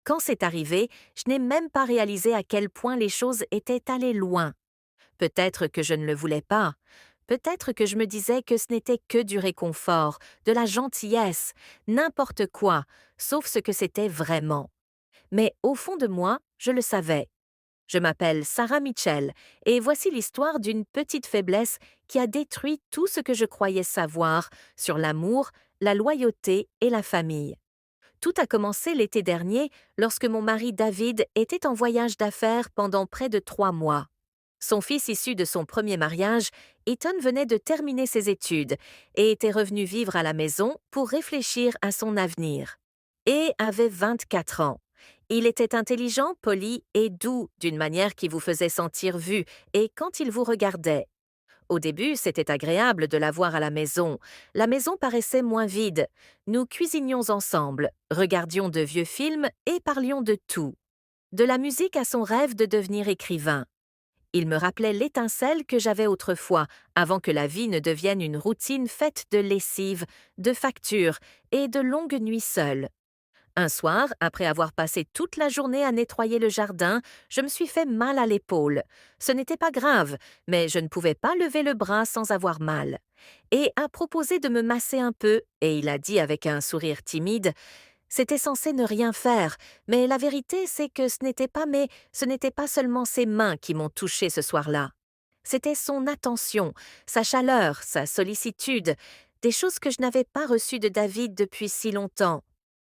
Quand c'est arrivé, je n'ai même pas réalisé à quel point les choses étaient allées loin. Peut-être que je ne le voulais pas. Peut-être que je me disais que ce n'était que du réconfort, de la gentillesse, n'importe quoi, sauf ce que c'était vraiment. Mais au fond de moi, je le savais. Je m'appelle Sarah Mitchell et voici l'histoire d'une petite faiblesse qui a détruit tout ce que je croyais savoir sur l'amour, la loyauté et la famille. Tout a commencé l'été dernier lorsque mon mari David était en voyage d'affaires pendant près de 3 mois. Son fils issu de son premier mariage, Ethan venait de terminer ses études et était revenu vivre à la maison pour réfléchir à son avenir. Et avait 24 ans. Il était intelligent, poli et doux d'une manière qui vous faisait sentir vu et quand il vous regardait. Au début, c'était agréable de la voir à la maison. La maison paraissait moins vide. Nous cuisinions ensemble, regardions de vieux films et parlions de tout. De la musique à son rêve de devenir écrivain. Il me rappelait l'étincelle que j'avais autrefois, avant que la vie ne devienne une routine faite de lessive, de factures et de longues nuits seules. Un soir, après avoir passé toute la journée à nettoyer le jardin, je me suis fait mal à l'épaule. Ce n'était pas grave, mais je ne pouvais pas lever le bras sans avoir mal. Et a proposé de me masser un peu, et il a dit avec un sourire timide: c'était censé ne rien faire, mais la vérité c'est que ce n'était pas seulement ses mains qui m'ont touché ce soir-là. C'était son attention, sa chaleur, sa sollicitude, des choses que je n'avais pas reçues de David depuis si longtemps.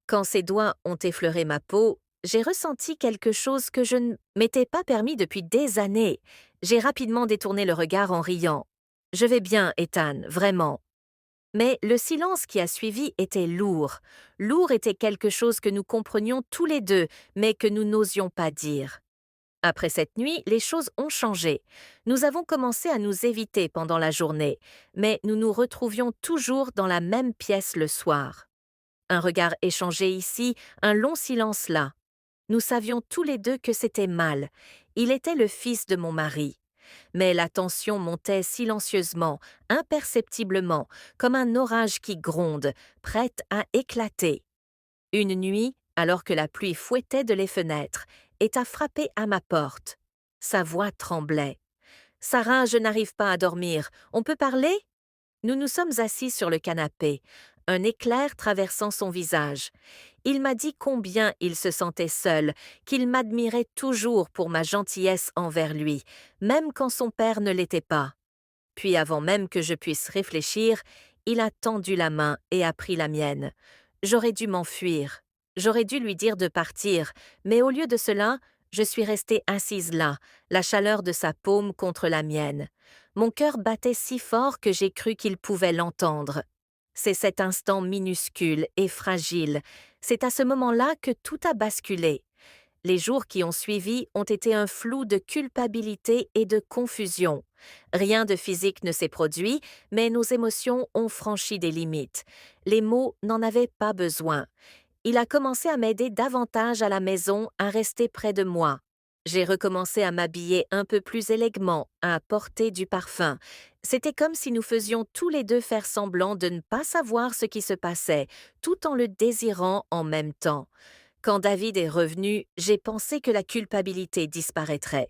Quand ses doigts ont effleuré ma peau, j'ai ressenti quelque chose que je ne m'étais pas permis depuis des années. J'ai rapidement détourné le regard en riant. Je vais bien, Ethan, vraiment. Mais le silence qui a suivi était lourd. Lourd était quelque chose que nous comprenions tous les deux, mais que nous n'osions pas dire. Après cette nuit, les choses ont changé. Nous avons commencé à nous éviter pendant la journée, mais nous nous retrouvions toujours dans la même pièce le soir. Un regard échangé ici, un long silence là. Nous savions tous les deux que c'était mal. Il était le fils de mon mari. Mais la tension montait silencieusement, imperceptiblement, comme un orage qui gronde, prête à éclater. Une nuit, alors que la pluie fouettait de les fenêtres, est à frapper à ma porte. Sa voix tremblait. Sarah, je n'arrive pas à dormir. On peut parler? Nous nous sommes assis sur le canapé, un éclair traversant son visage. Il m'a dit combien il se sentait seul, qu'il m'admirait toujours pour ma gentillesse envers lui, même quand son père ne l'était pas. Puis avant même que je puisse réfléchir, il a tendu la main et a pris la mienne. J'aurais dû m'enfuir. J'aurais dû lui dire de partir, mais au lieu de cela, je suis restée assise là, la chaleur de sa paume contre la mienne. Mon cœur battait si fort que j'ai cru qu'il pouvait l'entendre. C'est cet instant minuscule et fragile. C'est à ce moment-là que tout a basculé. Les jours qui ont suivi ont été un flou de culpabilité et de confusion. Rien de physique ne s'est produit, mais nos émotions ont franchi des limites. Les mots n'en avaient pas besoin. Il a commencé à m'aider davantage à la maison, à rester près de moi. J'ai recommencé à m'habiller un peu plus élégant, à porter du parfum. C'était comme si nous faisions tous les deux faire semblant de ne pas savoir ce qui se passait, tout en le désirant en même temps. Quand David est revenu, j'ai pensé que la culpabilité disparaîtrait.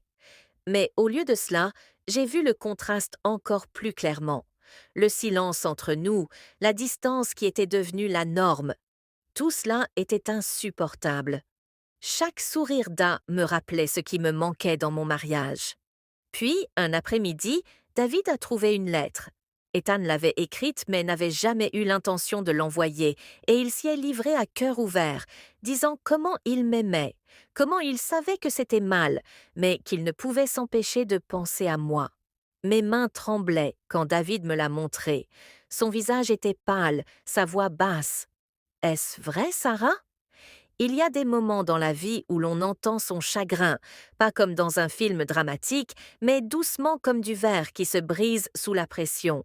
Mais au lieu de cela, j'ai vu le contraste encore plus clairement. Le silence entre nous, la distance qui était devenue la norme. Tout cela était insupportable. Chaque sourire d'A me rappelait ce qui me manquait dans mon mariage. Puis, un après-midi, David a trouvé une lettre. Ethan l'avait écrite mais n'avait jamais eu l'intention de l'envoyer, et il s'y est livré à cœur ouvert, disant comment il m'aimait, comment il savait que c'était mal, mais qu'il ne pouvait s'empêcher de penser à moi. Mes mains tremblaient quand David me l'a montré. Son visage était pâle, sa voix basse. Est-ce vrai, Sarah? Il y a des moments dans la vie où l'on entend son chagrin, pas comme dans un film dramatique, mais doucement comme du verre qui se brise sous la pression.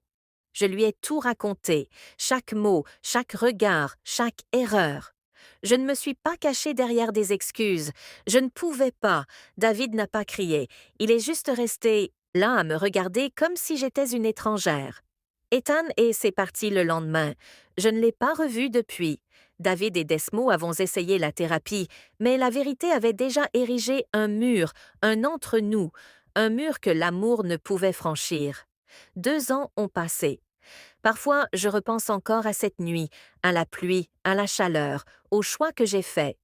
Je lui ai tout raconté, chaque mot, chaque regard, chaque erreur. Je ne me suis pas cachée derrière des excuses. Je ne pouvais pas. David n'a pas crié. Il est juste resté là à me regarder comme si j'étais une étrangère. Ethan et c'est parti le lendemain. Je ne l'ai pas revu depuis. David et Desmo avons essayé la thérapie, mais la vérité avait déjà érigé un mur, un entre nous, un mur que l'amour ne pouvait franchir. 2 ans ont passé. Parfois, je repense encore à cette nuit, à la pluie, à la chaleur, au choix que j'ai fait.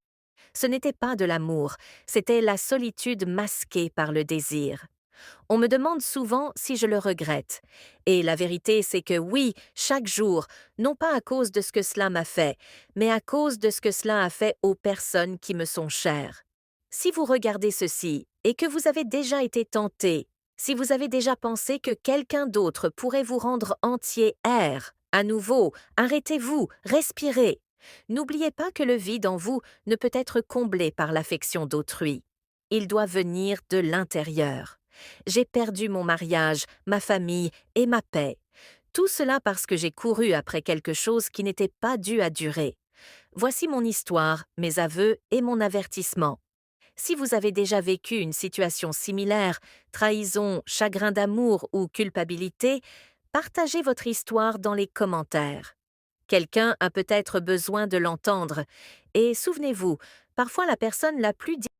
Ce n'était pas de l'amour, c'était la solitude masquée par le désir. On me demande souvent si je le regrette. Et la vérité, c'est que oui, chaque jour, non pas à cause de ce que cela m'a fait, mais à cause de ce que cela a fait aux personnes qui me sont chères. Si vous regardez ceci et que vous avez déjà été tenté, si vous avez déjà pensé que quelqu'un d'autre pourrait vous rendre entier air, à nouveau, arrêtez-vous, respirez. N'oubliez pas que le vide en vous ne peut être comblé par l'affection d'autrui. Il doit venir de l'intérieur. J'ai perdu mon mariage, ma famille et ma paix. Tout cela parce que j'ai couru après quelque chose qui n'était pas dû à durer. Voici mon histoire, mes aveux et mon avertissement. Si vous avez déjà vécu une situation similaire, trahison, chagrin d'amour ou culpabilité, partagez votre histoire dans les commentaires. Quelqu'un a peut-être besoin de l'entendre. Et souvenez-vous, parfois la personne la plus